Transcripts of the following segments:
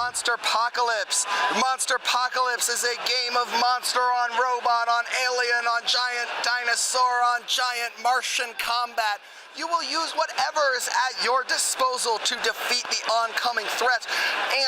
Monsterpocalypse. Monsterpocalypse is a game of monster on robot, on alien, on giant dinosaur, on giant Martian combat. You will use whatever is at your disposal to defeat the oncoming threat.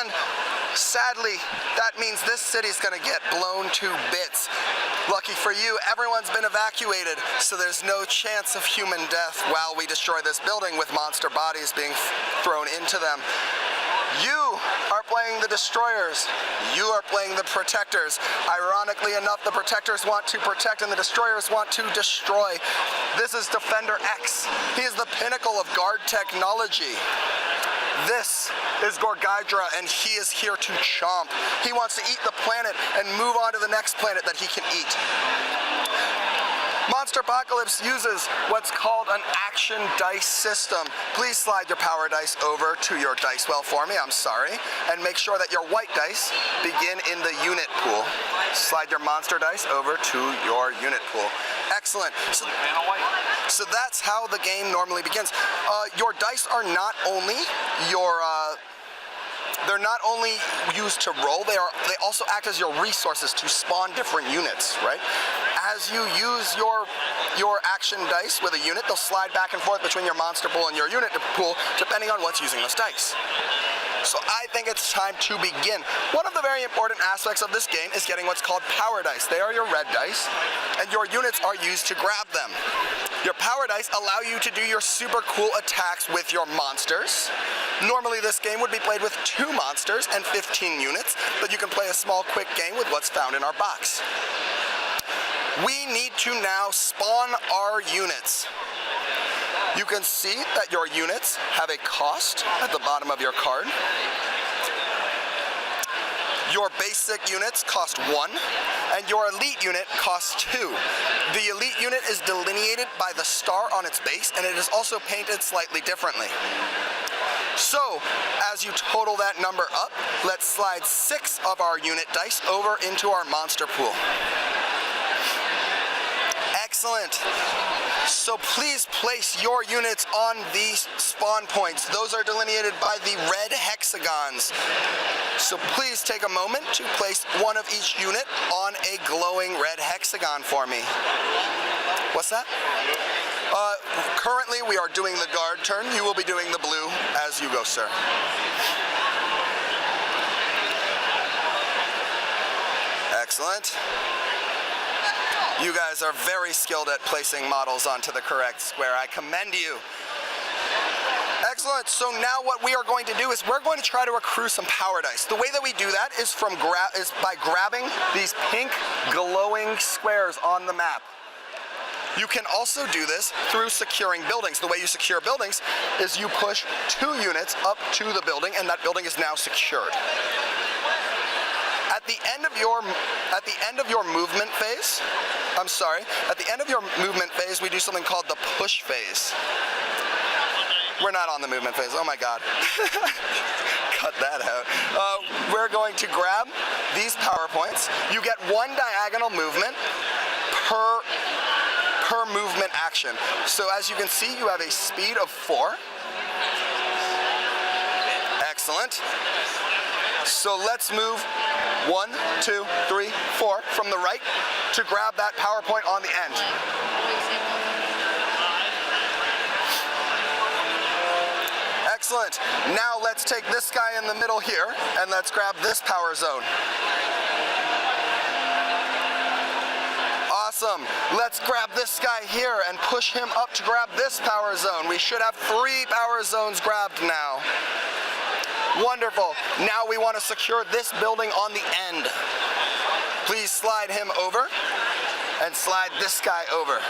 And sadly, that means this city's gonna get blown to bits. Lucky for you, everyone's been evacuated, so there's no chance of human death while we destroy this building with monster bodies being thrown into them. You are playing the destroyers. You are playing the protectors. Ironically enough, the protectors want to protect and the destroyers want to destroy. This is Defender X. He is the pinnacle of guard technology. This is Gorgaidra, and he is here to chomp. He wants to eat the planet and move on to the next planet that he can eat. Monsterpocalypse uses what's called an action dice system. Please slide your power dice over to your dice well for me, I'm sorry, and make sure that your white dice begin in the unit pool. Slide your monster dice over to your unit pool. Excellent. So that's how the game normally begins. Your dice are not only your they're not only used to roll, they also act as your resources to spawn different units, right? As you use your action dice with a unit, they'll slide back and forth between your monster pool and your unit pool, depending on what's using those dice. So I think it's time to begin. One of the very important aspects of this game is getting what's called power dice. They are your red dice, and your units are used to grab them. Your power dice allow you to do your super cool attacks with your monsters. Normally this game would be played with 2 monsters and 15 units, but you can play a small quick game with what's found in our box. We need to now spawn our units. You can see that your units have a cost at the bottom of your card. Your basic units cost 1, and your elite unit costs 2. The elite unit is delineated by the star on its base, and it is also painted slightly differently. So, as you total that number up, let's slide 6 of our unit dice over into our monster pool. Excellent. So please place your units on these spawn points. Those are delineated by the red hexagons. So please take a moment to place one of each unit on a glowing red hexagon for me. What's that? Currently we are doing the guard turn. You will be doing the blue as you go, sir. Excellent. You guys are very skilled at placing models onto the correct square. I commend you. Excellent. So now what we are going to do is we're going to try to accrue some power dice. The way that we do that is by grabbing these pink glowing squares on the map. You can also do this through securing buildings. The way you secure buildings is you push 2 units up to the building, and that building is now secured. At the end of your movement phase, we do something called the push phase. We're not on the movement phase, oh my god. Cut that out. We're going to grab these power points. You get 1 diagonal movement per movement action. So as you can see, you have a speed of 4. Excellent. So let's move 1, 2, 3, 4 from the right to grab that power point on the end. Excellent. Now let's take this guy in the middle here and let's grab this power zone. Awesome. Let's grab this guy here and push him up to grab this power zone. We should have 3 power zones grabbed now. Wonderful. Now we want to secure this building on the end. Please slide him over and slide this guy over.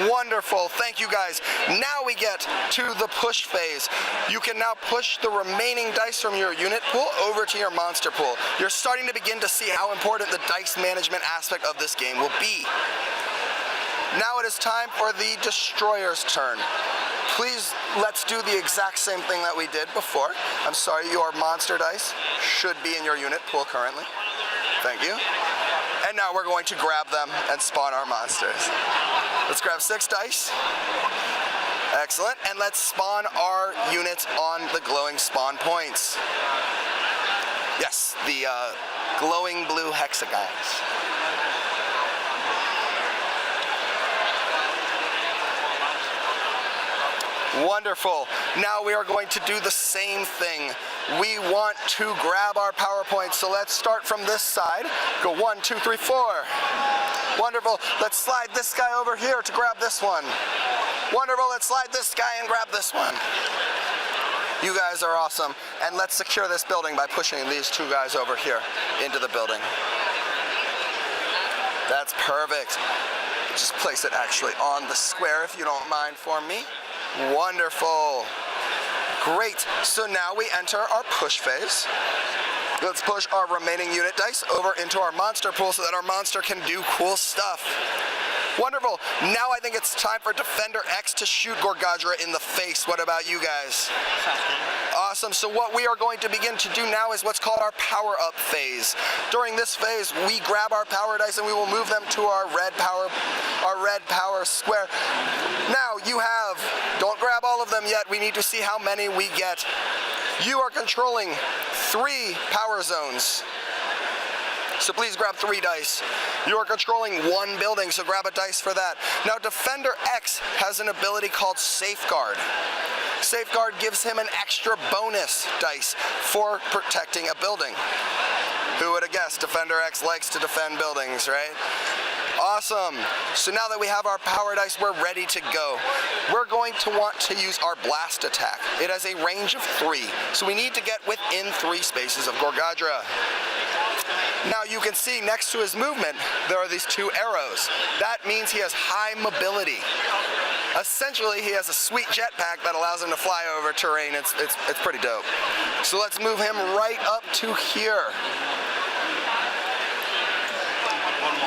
Wonderful. Thank you guys. Now we get to the push phase. You can now push the remaining dice from your unit pool over to your monster pool. You're starting to begin to see how important the dice management aspect of this game will be. Now it is time for the destroyer's turn. Please, let's do the exact same thing that we did before. I'm sorry, your monster dice should be in your unit pool currently. Thank you. And now we're going to grab them and spawn our monsters. Let's grab 6 dice. Excellent. And let's spawn our units on the glowing spawn points. Yes, the glowing blue hexagons. Wonderful. Now we are going to do the same thing. We want to grab our PowerPoint, so let's start from this side. Go 1, 2, 3, 4. Wonderful. Let's slide this guy over here to grab this one. Wonderful. Let's slide this guy and grab this one. You guys are awesome. And let's secure this building by pushing these two guys over here into the building. That's perfect. Just place it actually on the square if you don't mind for me. Wonderful. Great. So now we enter our push phase. Let's push our remaining unit dice over into our monster pool so that our monster can do cool stuff. Wonderful. Now I think it's time for Defender X to shoot Gorgadra in the face. What about you guys? Awesome. So what we are going to begin to do now is what's called our power-up phase. During this phase, we grab our power dice and we will move them to our red power square. Now you have, don't grab all of them yet. We need to see how many we get. You are controlling 3 power zones. So please grab 3 dice. You are controlling 1 building, so grab a dice for that. Now Defender X has an ability called Safeguard. Safeguard gives him an extra bonus dice for protecting a building. Who would have guessed Defender X likes to defend buildings, right? Awesome. So now that we have our power dice, we're ready to go. We're going to want to use our blast attack. It has a range of 3, so we need to get within 3 spaces of Gorgadra. Now you can see next to his movement, there are these 2 arrows. That means he has high mobility. Essentially, he has a sweet jetpack that allows him to fly over terrain. It's pretty dope. So let's move him right up to here.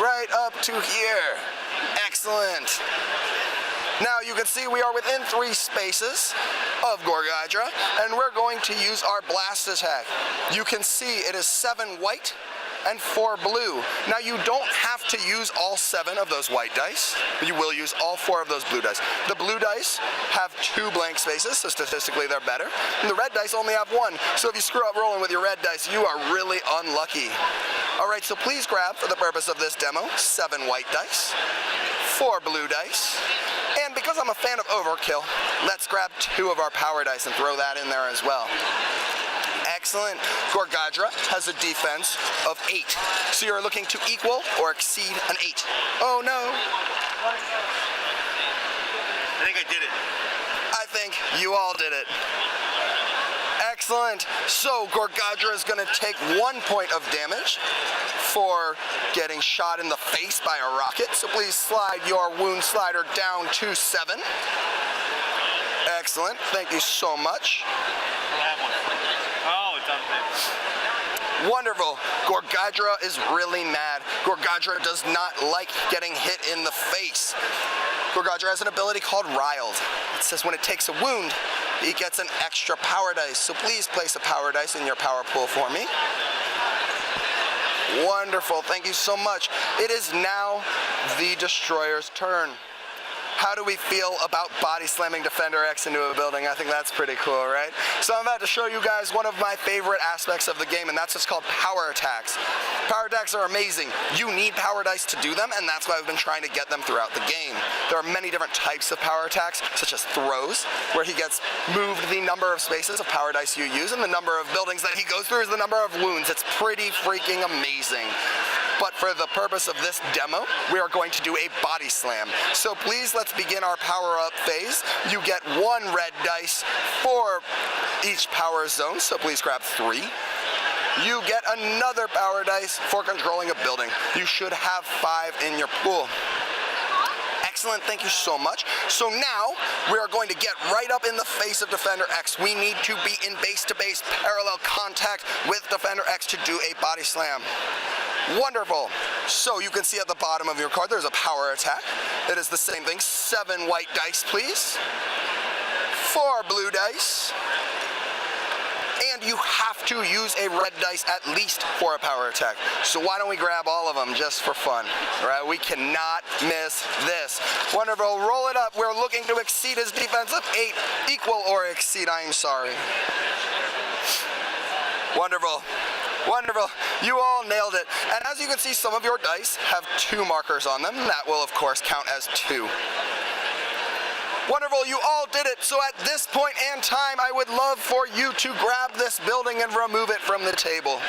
Right up to here. Excellent. Now you can see we are within 3 spaces of Gorgadra, and we're going to use our blast attack. You can see it is 7 white and 4 blue. Now you don't have to use all 7 of those white dice, but you will use all 4 of those blue dice. The blue dice have 2 blank spaces, so statistically they're better. And the red dice only have 1, so if you screw up rolling with your red dice, you are really unlucky. Alright, so please grab, for the purpose of this demo, 7 white dice, 4 blue dice, and because I'm a fan of overkill, let's grab 2 of our power dice and throw that in there as well. Excellent. Gorgadra has a defense of 8. So you're looking to equal or exceed an 8. Oh no. I think I did it. I think you all did it. Excellent. So Gorgadra is going to take 1 point of damage for getting shot in the face by a rocket. So please slide your wound slider down to 7. Excellent. Thank you so much. Oh, it's on paper. Wonderful. Gorgadra is really mad. Gorgadra does not like getting hit in the face. Gorgadra has an ability called Riled. It says when it takes a wound, he gets an extra power dice. So please place a power dice in your power pool for me. Wonderful. Thank you so much. It is now the Destroyer's turn. How do we feel about body slamming Defender X into a building? I think that's pretty cool, right? So I'm about to show you guys one of my favorite aspects of the game, and that's what's called power attacks. Power attacks are amazing. You need power dice to do them, and that's why I've been trying to get them throughout the game. There are many different types of power attacks, such as throws, where he gets moved the number of spaces of power dice you use, and the number of buildings that he goes through is the number of wounds. It's pretty freaking amazing. But for the purpose of this demo, we are going to do a body slam. So please, let's begin our power-up phase. You get 1 red dice for each power zone, so please grab 3. You get another power dice for controlling a building. You should have 5 in your pool. Excellent, thank you so much. So now, we are going to get right up in the face of Defender X. We need to be in base-to-base parallel contact with Defender X to do a body slam. Wonderful. So you can see at the bottom of your card, there's a power attack. It is the same thing. 7 white dice, please. 4 blue dice. And you have to use a red dice at least for a power attack. So why don't we grab all of them just for fun? All right, we cannot miss this. Wonderful, roll it up. We're looking to exceed his defense of 8. Equal or exceed, I'm sorry. Wonderful. Wonderful. You all nailed it. And as you can see, some of your dice have 2 markers on them. That will, of course, count as 2. Wonderful, you all did it. So at this point and time, I would love for you to grab this building and remove it from the table.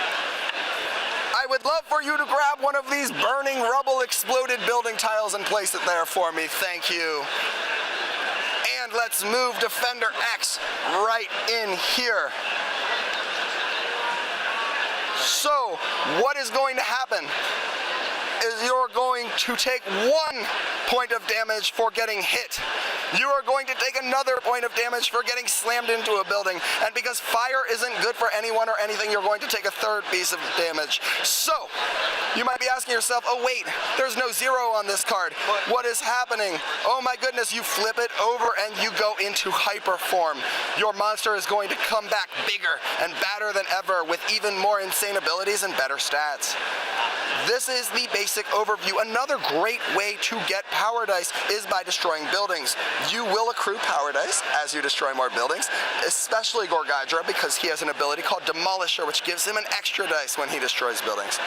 I would love for you to grab one of these burning, rubble, exploded building tiles and place it there for me. Thank you. And let's move Defender X right in here. So, what is going to happen is you're going to take 1 point of damage for getting hit. You are going to take another point of damage for getting slammed into a building. And because fire isn't good for anyone or anything, you're going to take a 3rd piece of damage. So, you might be asking yourself, oh wait, there's no 0 on this card. What is happening? Oh my goodness, you flip it over and you go into hyper form. Your monster is going to come back bigger and badder than ever with even more insane abilities and better stats. This is the basic overview. Another great way to get power dice is by destroying buildings. You will accrue power dice as you destroy more buildings, especially Gorgajdra, because he has an ability called Demolisher, which gives him an extra dice when he destroys buildings.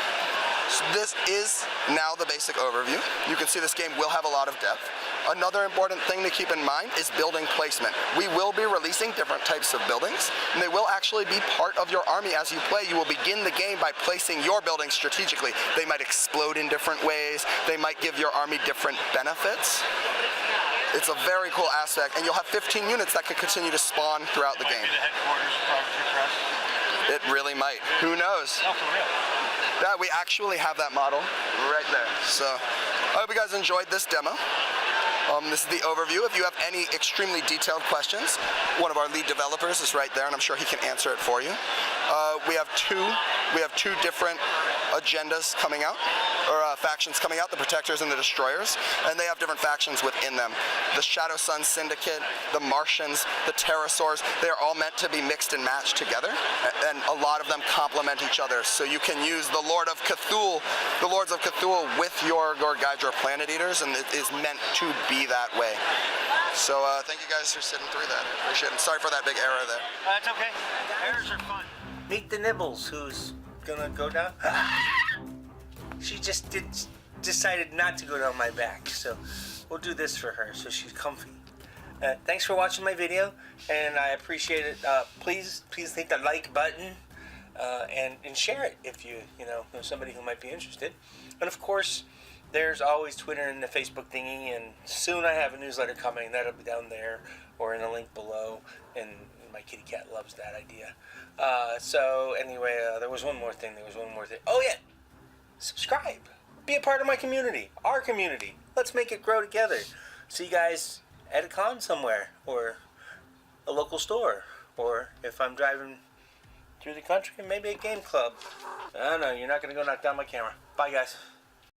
So this is now the basic overview. You can see this game will have a lot of depth. Another important thing to keep in mind is building placement. We will be releasing different types of buildings, and they will actually be part of your army as you play. You will begin the game by placing your buildings strategically. They might explode in different ways. They might give your army different benefits. It's a very cool aspect, and you'll have 15 units that can continue to spawn throughout the game. Be the headquarters of Privateer Press. It really might. Who knows? No, for real. Yeah, we actually have that model right there. So I hope you guys enjoyed this demo. This is the overview. If you have any extremely detailed questions, one of our lead developers is right there, and I'm sure he can answer it for you. We have two different agendas coming out, or factions coming out, the Protectors and the Destroyers, and they have different factions within them. The Shadow Sun Syndicate, the Martians, the Pterosaurs, they're all meant to be mixed and matched together, and a lot of them complement each other. So you can use the Lords of Cthulhu with your Gorgajdra Planet Eaters, and it is meant to be that way. So thank you guys for sitting through that. I appreciate it. Sorry for that big error there. That's okay. Errors are fun. Meet the Nibbles, who's gonna go down. She just decided not to go down my back, so we'll do this for her so she's comfy. Thanks for watching my video, and I appreciate it. Please hit the like button and share it if you know somebody who might be interested. And of course, there's always Twitter and the Facebook thingy, and soon I have a newsletter coming. That'll be down there or in a link below, and my kitty cat loves that idea. So anyway, there was one more thing. Oh yeah, subscribe. Be a part of my community, our community. Let's make it grow together. See you guys at a con somewhere, or a local store, or if I'm driving through the country, maybe a game club. I don't know. You're not going to go knock down my camera. Bye, guys.